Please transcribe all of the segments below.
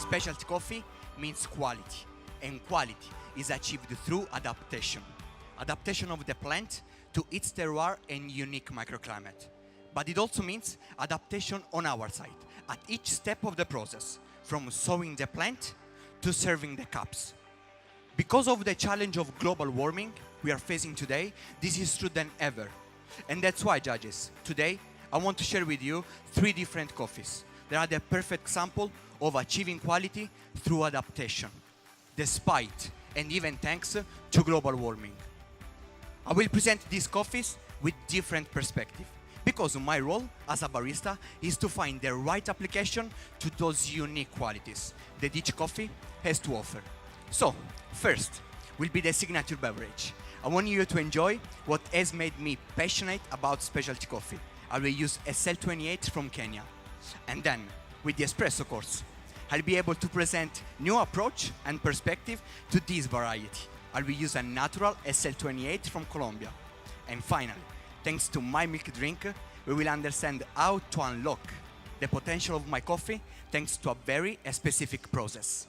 Specialty coffee means quality, and quality is achieved through adaptation. Adaptation of the plant to its terroir and unique microclimate. But it also means adaptation on our side, at each step of the process, from sowing the plant to serving the cups. Because of the challenge of global warming we are facing today, this is true than ever. And that's why, judges, today I want to share with you 3 different coffees. They are the perfect example of achieving quality through adaptation, despite and even thanks to global warming. I will present these coffees with different perspective, because my role as a barista is to find the right application to those unique qualities that each coffee has to offer. So, first will be the signature beverage. I want you to enjoy what has made me passionate about specialty coffee. I will use SL28 from Kenya. And then, with the espresso course, I'll be able to present new approach and perspective to this variety. I will use a natural SL28 from Colombia. And finally, thanks to my milk drink, we will understand how to unlock the potential of my coffee thanks to a very specific process.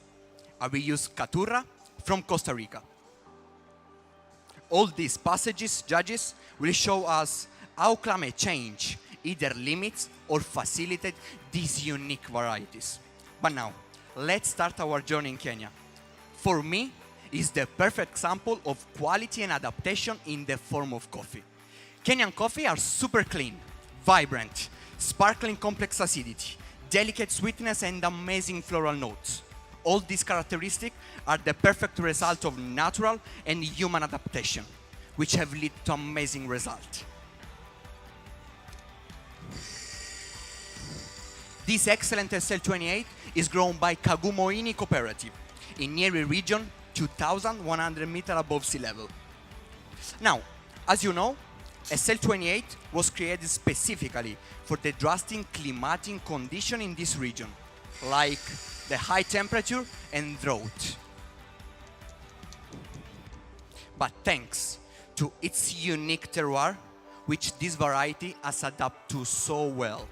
I will use Caturra from Costa Rica. All these passages, judges, will show us how climate change either limits or facilitates these unique varieties. But now, let's start our journey in Kenya. For me, it's the perfect example of quality and adaptation in the form of coffee. Kenyan coffee are super clean, vibrant, sparkling complex acidity, delicate sweetness and amazing floral notes. All these characteristics are the perfect result of natural and human adaptation, which have led to amazing results. This excellent SL28 is grown by Kagumoini Cooperative in Nyeri region, 2,100 meters above sea level. Now, as you know, SL28 was created specifically for the drastic climatic condition in this region, like the high temperature and drought. But thanks to its unique terroir, which this variety has adapted to so well,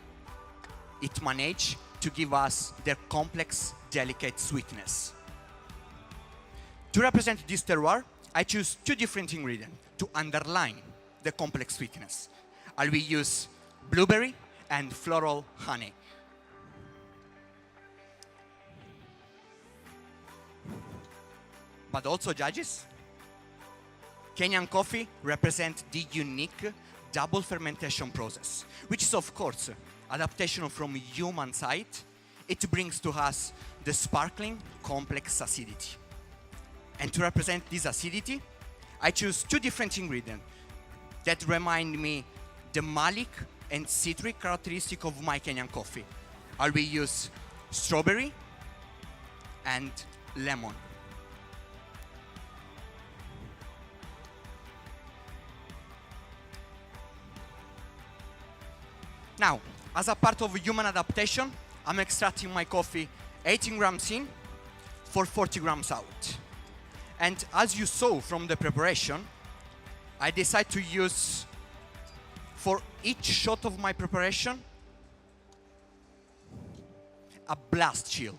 it managed to give us their complex, delicate sweetness. To represent this terroir, I choose 2 different ingredients to underline the complex sweetness. I will use blueberry and floral honey. But also, judges, Kenyan coffee represents the unique double fermentation process, which is of course adaptation from human side. It brings to us the sparkling complex acidity. And to represent this acidity, I choose 2 different ingredients that remind me the malic and citric characteristic of my Kenyan coffee. I will use strawberry and lemon. Now, as a part of human adaptation, I'm extracting my coffee 18 grams in for 40 grams out. And as you saw from the preparation, I decide to use, for each shot of my preparation, a blast chill.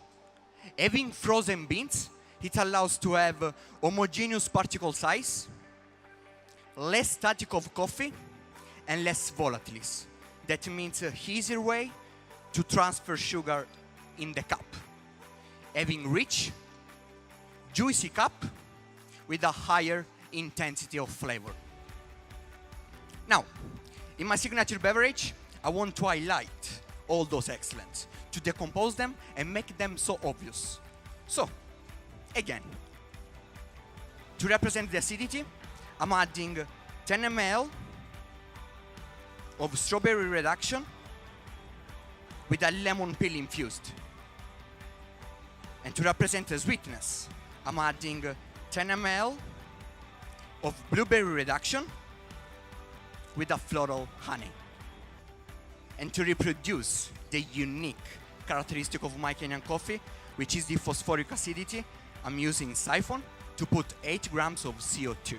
Having frozen beans, it allows to have homogeneous particle size, less static of coffee, and less volatiles. That means an easier way to transfer sugar in the cup. Having rich, juicy cup with a higher intensity of flavor. Now, in my signature beverage, I want to highlight all those excellence, to decompose them and make them so obvious. So, again, to represent the acidity, I'm adding 10 ml of strawberry reduction with a lemon peel infused. And to represent the sweetness, I'm adding 10 ml of blueberry reduction with a floral honey. And to reproduce the unique characteristic of my Kenyan coffee, which is the phosphoric acidity, I'm using siphon to put 8 grams of CO2.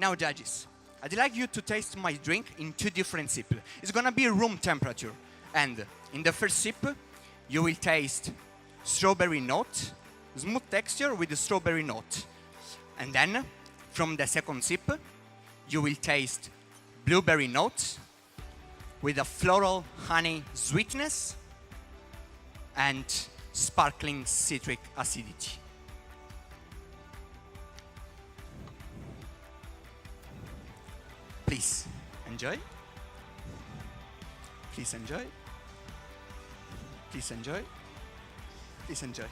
Now, judges, I'd like you to taste my drink in 2 different sips. It's gonna be room temperature. And in the first sip, you will taste strawberry note, smooth texture with the strawberry note. And then, from the second sip, you will taste blueberry note with a floral honey sweetness and sparkling citric acidity. Please enjoy. Please enjoy. Please enjoy. Please enjoy.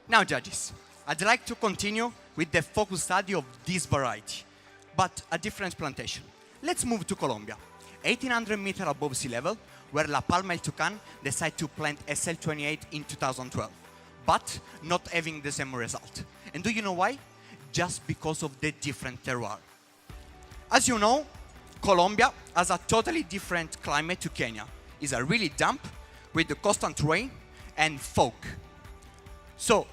Now, judges, I'd like to continue with the focus study of this variety, but a different plantation. Let's move to Colombia, 1,800 meters above sea level, where La Palma y Tucán decided to plant SL28 in 2012, but not having the same result. And do you know why? Just because of the different terroir. As you know, Colombia has a totally different climate to Kenya. It's a really damp, with the constant rain and fog. So,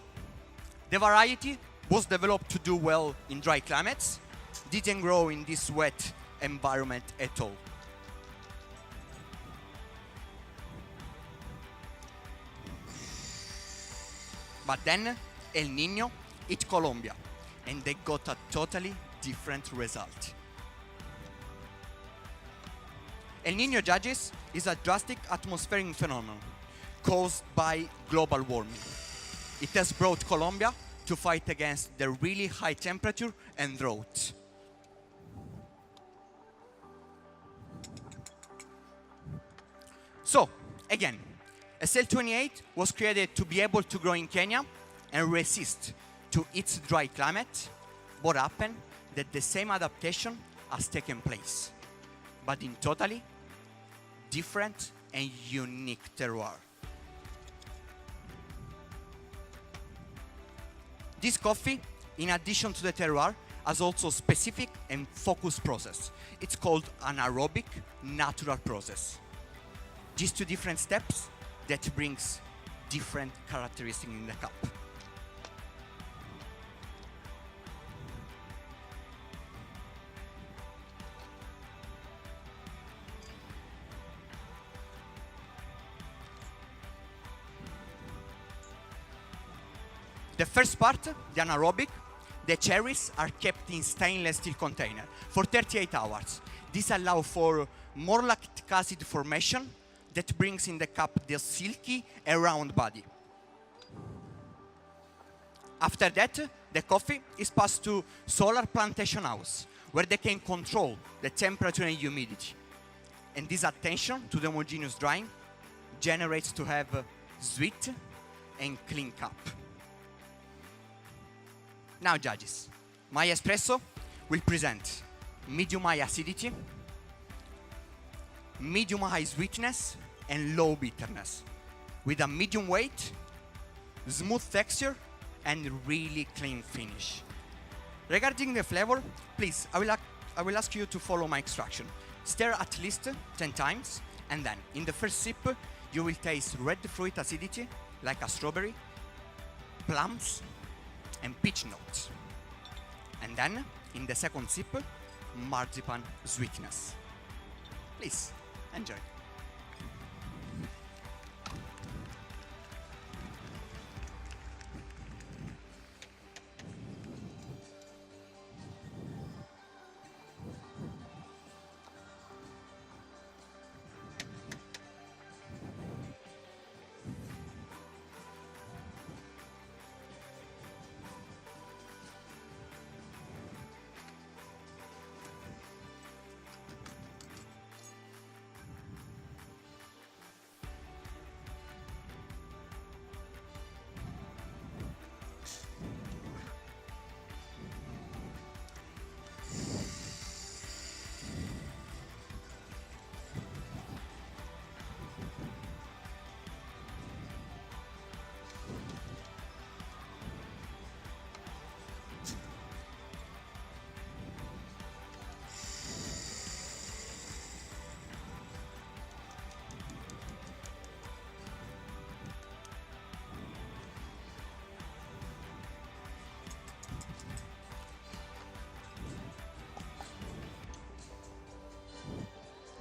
the variety was developed to do well in dry climates, didn't grow in this wet environment at all. But then El Niño hit Colombia, and they got a totally different result. El Niño, judges, is a drastic atmospheric phenomenon caused by global warming. It has brought Colombia to fight against the really high temperature and drought. So, again, SL28 was created to be able to grow in Kenya and resist to its dry climate. What happened? That the same adaptation has taken place, but in totally different and unique terroir. This coffee, in addition to the terroir, has also specific and focused process. It's called anaerobic natural process. These 2 different steps that brings different characteristics in the cup. The first part, the anaerobic, the cherries are kept in stainless steel container for 38 hours. This allows for more lactic acid formation that brings in the cup the silky and round body. After that, the coffee is passed to solar plantation house, where they can control the temperature and humidity. And this attention to the homogeneous drying generates to have a sweet and clean cup. Now, judges, my espresso will present medium high acidity, medium high sweetness, and low bitterness, with a medium weight, smooth texture, and really clean finish. Regarding the flavor, please, I will ask you to follow my instruction. Stir at least 10 times, and then in the first sip, you will taste red fruit acidity, like a strawberry, plums, and peach notes. And then, in the second sip, marzipan sweetness. Please, enjoy.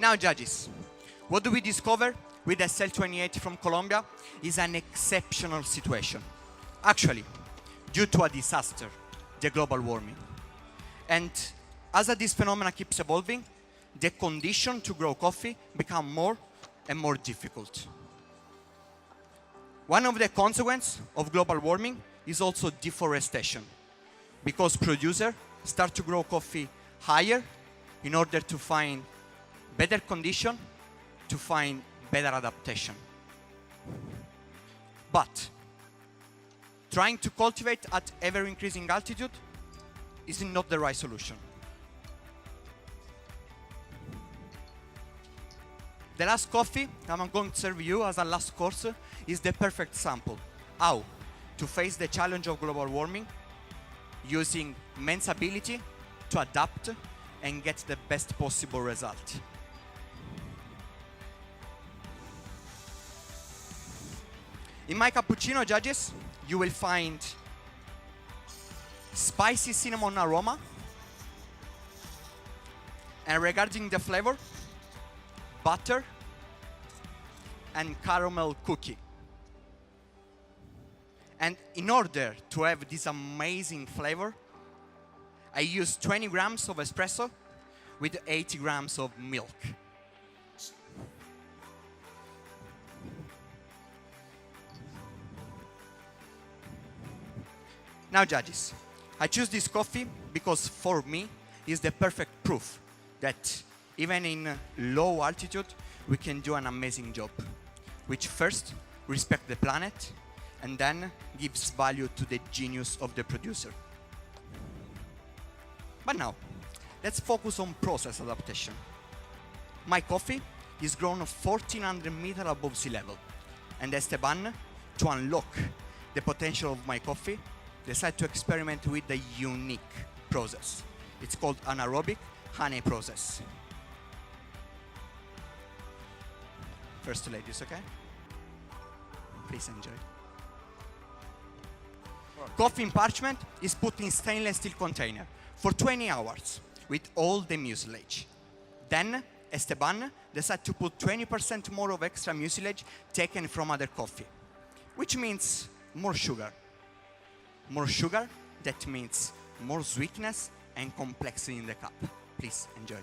Now, judges, what do we discover with SL28 from Colombia is an exceptional situation. Actually, due to a disaster, the global warming. And as this phenomena keeps evolving, the condition to grow coffee become more and more difficult. One of the consequences of global warming is also deforestation, because producers start to grow coffee higher in order to find better condition, to find better adaptation. But trying to cultivate at ever-increasing altitude is not the right solution. The last coffee I'm going to serve you as a last course is the perfect sample. How to face the challenge of global warming using man's ability to adapt and get the best possible result. In my cappuccino, judges, you will find spicy cinnamon aroma. And regarding the flavor, butter and caramel cookie. And in order to have this amazing flavor, I use 20 grams of espresso with 80 grams of milk. Now, judges, I choose this coffee because for me it's the perfect proof that even in low altitude we can do an amazing job, which first respect the planet and then gives value to the genius of the producer. But now, let's focus on process adaptation. My coffee is grown 1,400 meters above sea level, and Esteban, to unlock the potential of my coffee, decided to experiment with a unique process. It's called anaerobic honey process. First, ladies, okay? Please enjoy. Coffee in parchment is put in stainless steel container for 20 hours with all the mucilage. Then Esteban decided to put 20% more of extra mucilage taken from other coffee, which means more sugar. More sugar, that means more sweetness and complexity in the cup. Please enjoy.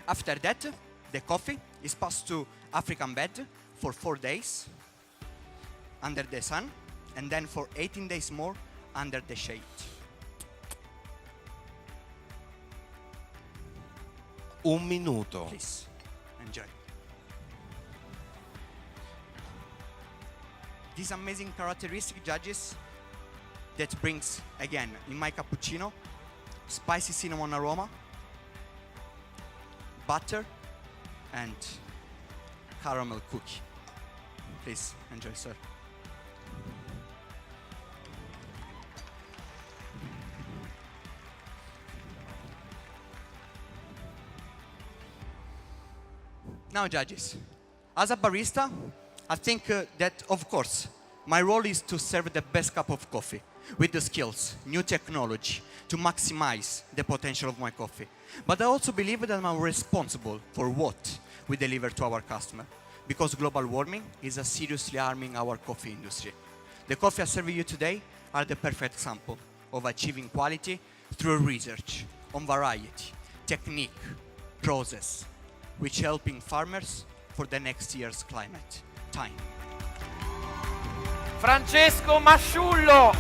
After that, the coffee is passed to African bed for 4 days under the sun, and then for 18 days more under the shade. Un minuto. Please enjoy. These amazing characteristic, judges, that brings, again, in my cappuccino, spicy cinnamon aroma, butter, and caramel cookie. Please enjoy, sir. Now, judges, as a barista, I think that, of course, my role is to serve the best cup of coffee with the skills, new technology, to maximize the potential of my coffee. But I also believe that I'm responsible for what we deliver to our customer, because global warming is seriously harming our coffee industry. The coffee I serve you today are the perfect example of achieving quality through research on variety, technique, process, which helping farmers for the next year's climate time. Francesco Masciullo.